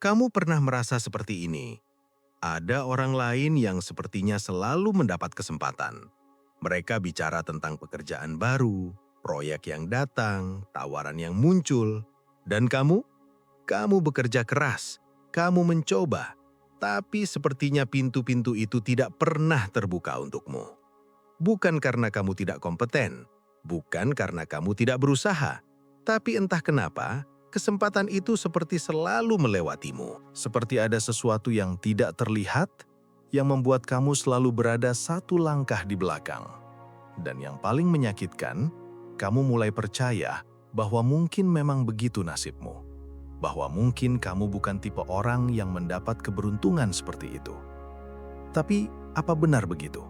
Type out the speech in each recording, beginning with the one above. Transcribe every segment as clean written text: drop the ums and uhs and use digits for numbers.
Kamu pernah merasa seperti ini? Ada orang lain yang sepertinya selalu mendapat kesempatan. Mereka bicara tentang pekerjaan baru, proyek yang datang, tawaran yang muncul. Dan kamu? Kamu bekerja keras, kamu mencoba, tapi sepertinya pintu-pintu itu tidak pernah terbuka untukmu. Bukan karena kamu tidak kompeten, bukan karena kamu tidak berusaha, tapi entah kenapa, kesempatan itu seperti selalu melewatimu. Seperti ada sesuatu yang tidak terlihat, yang membuat kamu selalu berada satu langkah di belakang. Dan yang paling menyakitkan, kamu mulai percaya bahwa mungkin memang begitu nasibmu. Bahwa mungkin kamu bukan tipe orang yang mendapat keberuntungan seperti itu. Tapi, apa benar begitu?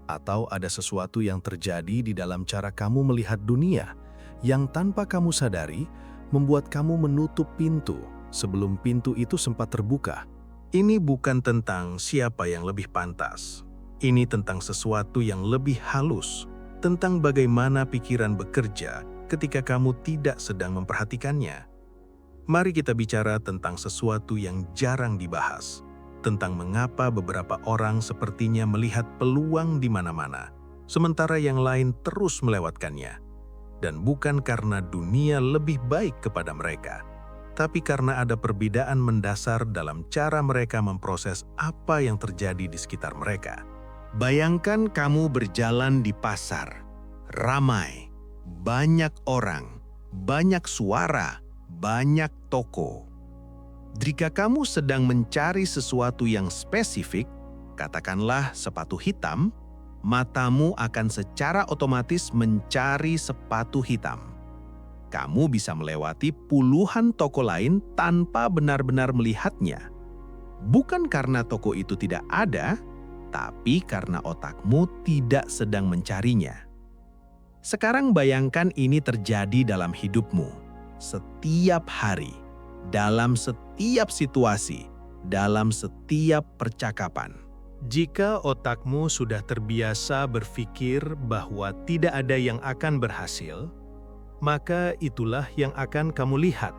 Atau ada sesuatu yang terjadi di dalam cara kamu melihat dunia yang tanpa kamu sadari membuat kamu menutup pintu sebelum pintu itu sempat terbuka? Ini bukan tentang siapa yang lebih pantas. Ini tentang sesuatu yang lebih halus, tentang bagaimana pikiran bekerja ketika kamu tidak sedang memperhatikannya. Mari kita bicara tentang sesuatu yang jarang dibahas, tentang mengapa beberapa orang sepertinya melihat peluang di mana-mana, sementara yang lain terus melewatkannya. Dan bukan karena dunia lebih baik kepada mereka, tapi karena ada perbedaan mendasar dalam cara mereka memproses apa yang terjadi di sekitar mereka. Bayangkan kamu berjalan di pasar, ramai, banyak orang, banyak suara, banyak toko. Jika kamu sedang mencari sesuatu yang spesifik, katakanlah sepatu hitam, matamu akan secara otomatis mencari sepatu hitam. Kamu bisa melewati puluhan toko lain tanpa benar-benar melihatnya. Bukan karena toko itu tidak ada, tapi karena otakmu tidak sedang mencarinya. Sekarang bayangkan ini terjadi dalam hidupmu. Setiap hari, dalam setiap situasi, dalam setiap percakapan. Jika otakmu sudah terbiasa berpikir bahwa tidak ada yang akan berhasil, maka itulah yang akan kamu lihat.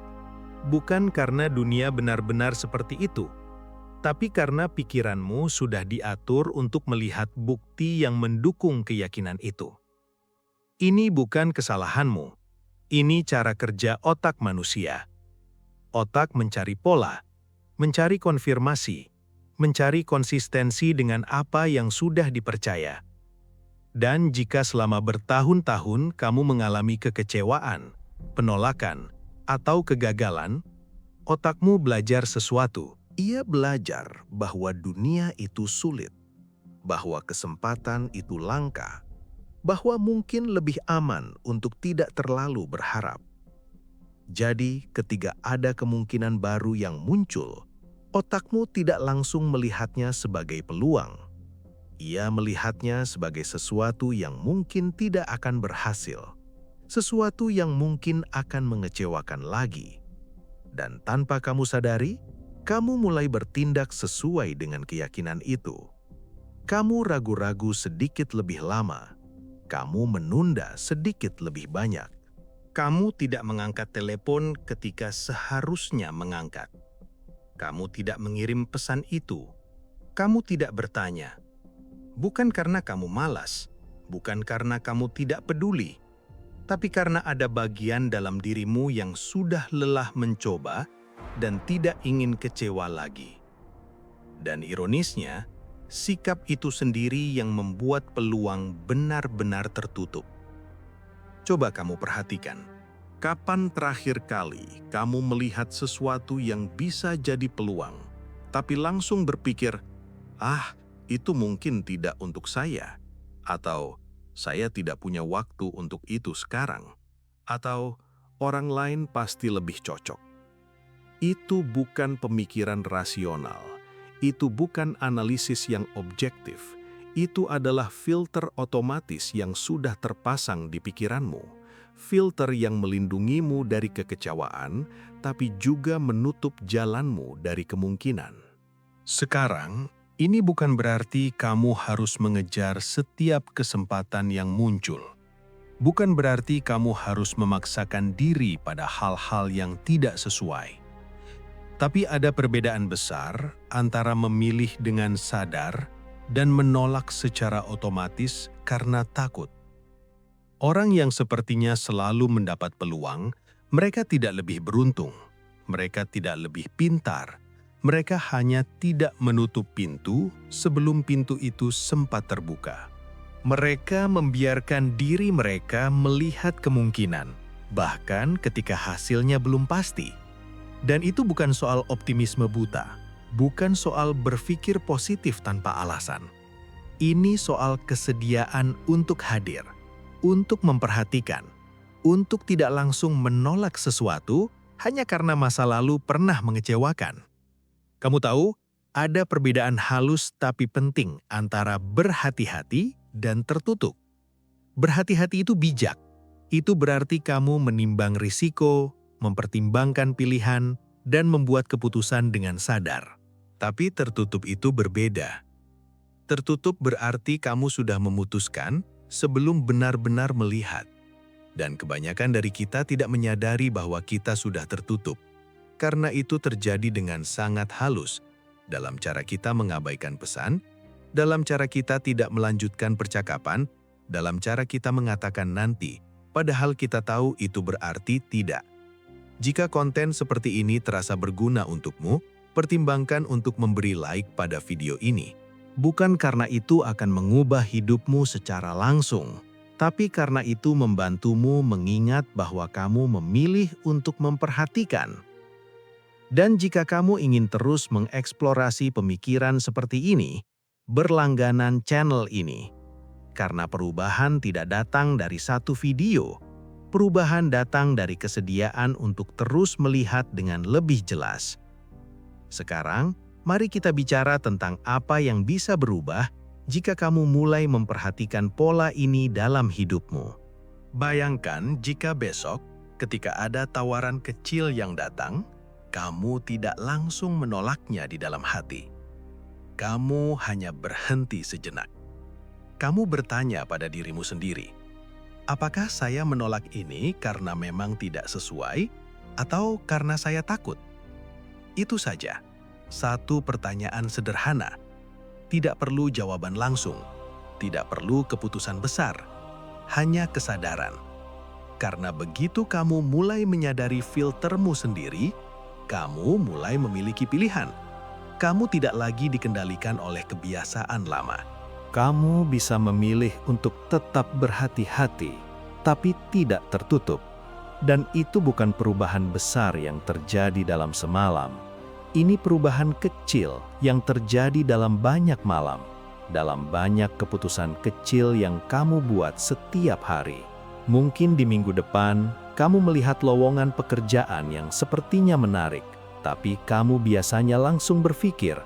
Bukan karena dunia benar-benar seperti itu, tapi karena pikiranmu sudah diatur untuk melihat bukti yang mendukung keyakinan itu. Ini bukan kesalahanmu. Ini cara kerja otak manusia. Otak mencari pola, mencari konfirmasi, mencari konsistensi dengan apa yang sudah dipercaya. Dan jika selama bertahun-tahun kamu mengalami kekecewaan, penolakan, atau kegagalan, otakmu belajar sesuatu. Ia belajar bahwa dunia itu sulit, bahwa kesempatan itu langka, bahwa mungkin lebih aman untuk tidak terlalu berharap. Jadi, ketika ada kemungkinan baru yang muncul, otakmu tidak langsung melihatnya sebagai peluang. Ia melihatnya sebagai sesuatu yang mungkin tidak akan berhasil, sesuatu yang mungkin akan mengecewakan lagi. Dan tanpa kamu sadari, kamu mulai bertindak sesuai dengan keyakinan itu. Kamu ragu-ragu sedikit lebih lama. Kamu menunda sedikit lebih banyak. Kamu tidak mengangkat telepon ketika seharusnya mengangkat. Kamu tidak mengirim pesan itu. Kamu tidak bertanya. Bukan karena kamu malas, bukan karena kamu tidak peduli, tapi karena ada bagian dalam dirimu yang sudah lelah mencoba dan tidak ingin kecewa lagi. Dan ironisnya, sikap itu sendiri yang membuat peluang benar-benar tertutup. Coba kamu perhatikan, kapan terakhir kali kamu melihat sesuatu yang bisa jadi peluang, tapi langsung berpikir, itu mungkin tidak untuk saya, atau saya tidak punya waktu untuk itu sekarang, atau orang lain pasti lebih cocok. Itu bukan pemikiran rasional. Itu bukan analisis yang objektif. Itu adalah filter otomatis yang sudah terpasang di pikiranmu. Filter yang melindungimu dari kekecewaan, tapi juga menutup jalanmu dari kemungkinan. Sekarang, ini bukan berarti kamu harus mengejar setiap kesempatan yang muncul. Bukan berarti kamu harus memaksakan diri pada hal-hal yang tidak sesuai. Tapi ada perbedaan besar antara memilih dengan sadar dan menolak secara otomatis karena takut. Orang yang sepertinya selalu mendapat peluang, mereka tidak lebih beruntung, mereka tidak lebih pintar, mereka hanya tidak menutup pintu sebelum pintu itu sempat terbuka. Mereka membiarkan diri mereka melihat kemungkinan, bahkan ketika hasilnya belum pasti. Dan itu bukan soal optimisme buta, bukan soal berpikir positif tanpa alasan. Ini soal kesediaan untuk hadir, untuk memperhatikan, untuk tidak langsung menolak sesuatu hanya karena masa lalu pernah mengecewakan. Kamu tahu, ada perbedaan halus tapi penting antara berhati-hati dan tertutup. Berhati-hati itu bijak. Itu berarti kamu menimbang risiko, mempertimbangkan pilihan, dan membuat keputusan dengan sadar. Tapi tertutup itu berbeda. Tertutup berarti kamu sudah memutuskan sebelum benar-benar melihat. Dan kebanyakan dari kita tidak menyadari bahwa kita sudah tertutup. Karena itu terjadi dengan sangat halus dalam cara kita mengabaikan pesan, dalam cara kita tidak melanjutkan percakapan, dalam cara kita mengatakan nanti, padahal kita tahu itu berarti tidak. Jika konten seperti ini terasa berguna untukmu, pertimbangkan untuk memberi like pada video ini. Bukan karena itu akan mengubah hidupmu secara langsung, tapi karena itu membantumu mengingat bahwa kamu memilih untuk memperhatikan. Dan jika kamu ingin terus mengeksplorasi pemikiran seperti ini, berlangganan channel ini. Karena perubahan tidak datang dari satu video, perubahan datang dari kesediaan untuk terus melihat dengan lebih jelas. Sekarang, mari kita bicara tentang apa yang bisa berubah jika kamu mulai memperhatikan pola ini dalam hidupmu. Bayangkan jika besok, ketika ada tawaran kecil yang datang, kamu tidak langsung menolaknya di dalam hati. Kamu hanya berhenti sejenak. Kamu bertanya pada dirimu sendiri, apakah saya menolak ini karena memang tidak sesuai atau karena saya takut? Itu saja, satu pertanyaan sederhana. Tidak perlu jawaban langsung, tidak perlu keputusan besar, hanya kesadaran. Karena begitu kamu mulai menyadari filtermu sendiri, kamu mulai memiliki pilihan. Kamu tidak lagi dikendalikan oleh kebiasaan lama. Kamu bisa memilih untuk tetap berhati-hati, tapi tidak tertutup. Dan itu bukan perubahan besar yang terjadi dalam semalam. Ini perubahan kecil yang terjadi dalam banyak malam, dalam banyak keputusan kecil yang kamu buat setiap hari. Mungkin di minggu depan, kamu melihat lowongan pekerjaan yang sepertinya menarik, tapi kamu biasanya langsung berpikir,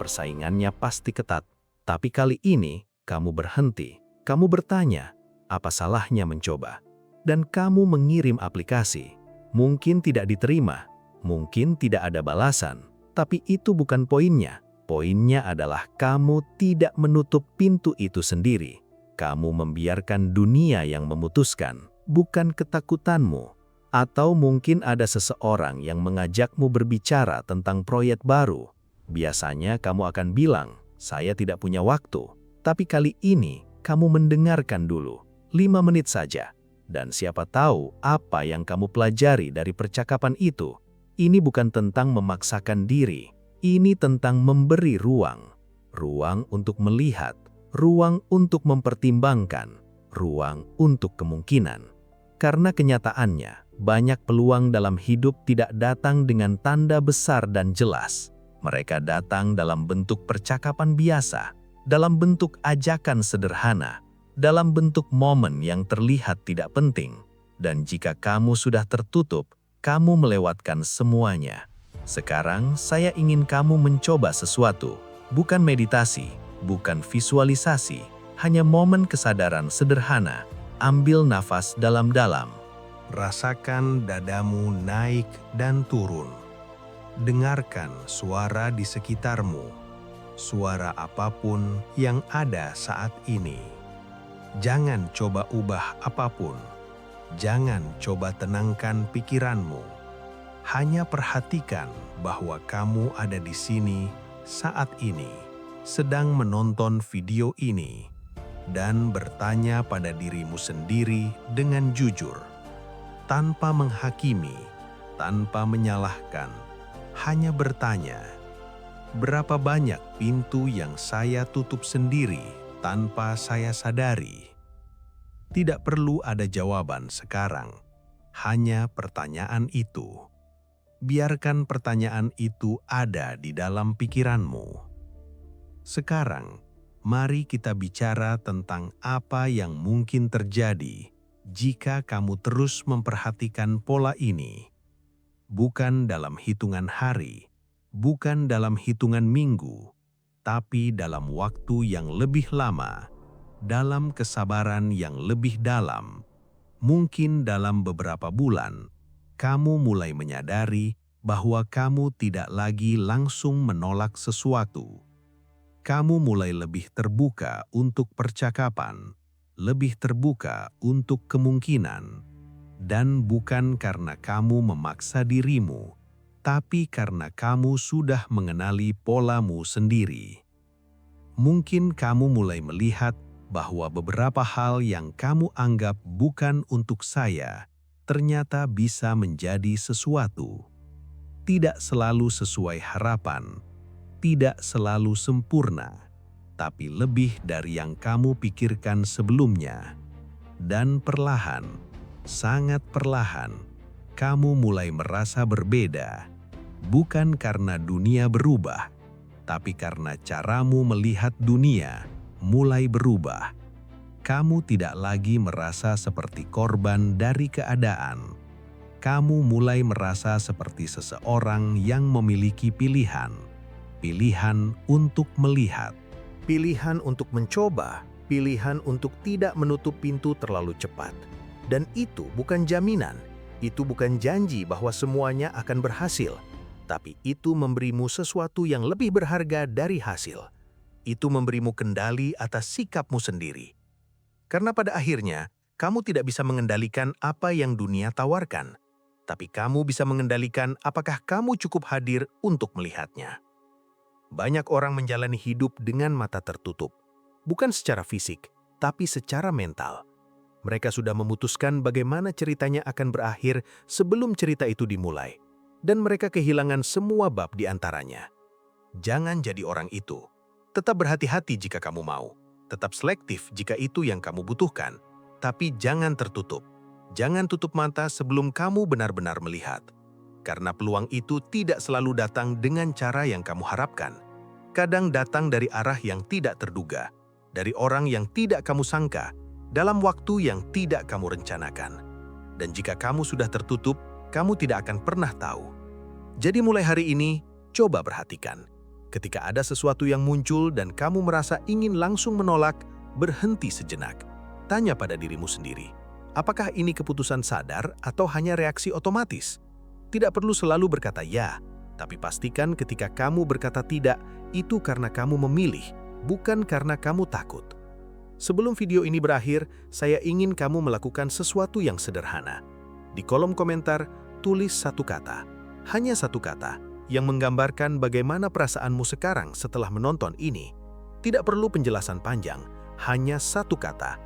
persaingannya pasti ketat. Tapi kali ini, kamu berhenti, kamu bertanya, apa salahnya mencoba? Dan kamu mengirim aplikasi. Mungkin tidak diterima, mungkin tidak ada balasan, tapi itu bukan poinnya. Poinnya adalah kamu tidak menutup pintu itu sendiri. Kamu membiarkan dunia yang memutuskan, bukan ketakutanmu. Atau mungkin ada seseorang yang mengajakmu berbicara tentang proyek baru. Biasanya kamu akan bilang, saya tidak punya waktu, tapi kali ini kamu mendengarkan dulu, 5 menit saja. Dan siapa tahu apa yang kamu pelajari dari percakapan itu. Ini bukan tentang memaksakan diri, ini tentang memberi ruang. Ruang untuk melihat, ruang untuk mempertimbangkan, ruang untuk kemungkinan. Karena kenyataannya, banyak peluang dalam hidup tidak datang dengan tanda besar dan jelas. Mereka datang dalam bentuk percakapan biasa, dalam bentuk ajakan sederhana, dalam bentuk momen yang terlihat tidak penting. Dan jika kamu sudah tertutup, kamu melewatkan semuanya. Sekarang saya ingin kamu mencoba sesuatu, bukan meditasi, bukan visualisasi, hanya momen kesadaran sederhana. Ambil nafas dalam-dalam. Rasakan dadamu naik dan turun. Dengarkan suara di sekitarmu, suara apapun yang ada saat ini. Jangan coba ubah apapun, jangan coba tenangkan pikiranmu. Hanya perhatikan bahwa kamu ada di sini saat ini, sedang menonton video ini, dan bertanya pada dirimu sendiri dengan jujur, tanpa menghakimi, tanpa menyalahkan, hanya bertanya, berapa banyak pintu yang saya tutup sendiri tanpa saya sadari? Tidak perlu ada jawaban sekarang, hanya pertanyaan itu. Biarkan pertanyaan itu ada di dalam pikiranmu. Sekarang, mari kita bicara tentang apa yang mungkin terjadi jika kamu terus memperhatikan pola ini. Bukan dalam hitungan hari, bukan dalam hitungan minggu, tapi dalam waktu yang lebih lama, dalam kesabaran yang lebih dalam. Mungkin dalam beberapa bulan, kamu mulai menyadari bahwa kamu tidak lagi langsung menolak sesuatu. Kamu mulai lebih terbuka untuk percakapan, lebih terbuka untuk kemungkinan, dan bukan karena kamu memaksa dirimu, tapi karena kamu sudah mengenali polamu sendiri. Mungkin kamu mulai melihat bahwa beberapa hal yang kamu anggap bukan untuk saya, ternyata bisa menjadi sesuatu. Tidak selalu sesuai harapan, tidak selalu sempurna, tapi lebih dari yang kamu pikirkan sebelumnya. Dan perlahan, sangat perlahan, kamu mulai merasa berbeda, bukan karena dunia berubah, tapi karena caramu melihat dunia mulai berubah. Kamu tidak lagi merasa seperti korban dari keadaan. Kamu mulai merasa seperti seseorang yang memiliki pilihan. Pilihan untuk melihat. Pilihan untuk mencoba. Pilihan untuk tidak menutup pintu terlalu cepat. Dan itu bukan jaminan. Itu bukan janji bahwa semuanya akan berhasil. Tapi itu memberimu sesuatu yang lebih berharga dari hasil. Itu memberimu kendali atas sikapmu sendiri. Karena pada akhirnya, kamu tidak bisa mengendalikan apa yang dunia tawarkan. Tapi kamu bisa mengendalikan apakah kamu cukup hadir untuk melihatnya. Banyak orang menjalani hidup dengan mata tertutup. Bukan secara fisik, tapi secara mental. Mereka sudah memutuskan bagaimana ceritanya akan berakhir sebelum cerita itu dimulai. Dan mereka kehilangan semua bab di antaranya. Jangan jadi orang itu. Tetap berhati-hati jika kamu mau. Tetap selektif jika itu yang kamu butuhkan. Tapi jangan tertutup. Jangan tutup mata sebelum kamu benar-benar melihat. Karena peluang itu tidak selalu datang dengan cara yang kamu harapkan. Kadang datang dari arah yang tidak terduga. Dari orang yang tidak kamu sangka. Dalam waktu yang tidak kamu rencanakan. Dan jika kamu sudah tertutup, kamu tidak akan pernah tahu. Jadi mulai hari ini, coba perhatikan. Ketika ada sesuatu yang muncul dan kamu merasa ingin langsung menolak, berhenti sejenak. Tanya pada dirimu sendiri, apakah ini keputusan sadar atau hanya reaksi otomatis? Tidak perlu selalu berkata ya, tapi pastikan ketika kamu berkata tidak, itu karena kamu memilih, bukan karena kamu takut. Sebelum video ini berakhir, saya ingin kamu melakukan sesuatu yang sederhana. Di kolom komentar, tulis satu kata, hanya satu kata, yang menggambarkan bagaimana perasaanmu sekarang setelah menonton ini. Tidak perlu penjelasan panjang, hanya satu kata.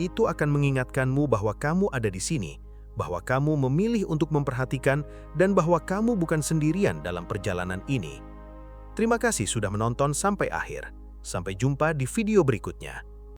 Itu akan mengingatkanmu bahwa kamu ada di sini, bahwa kamu memilih untuk memperhatikan, dan bahwa kamu bukan sendirian dalam perjalanan ini. Terima kasih sudah menonton sampai akhir. Sampai jumpa di video berikutnya.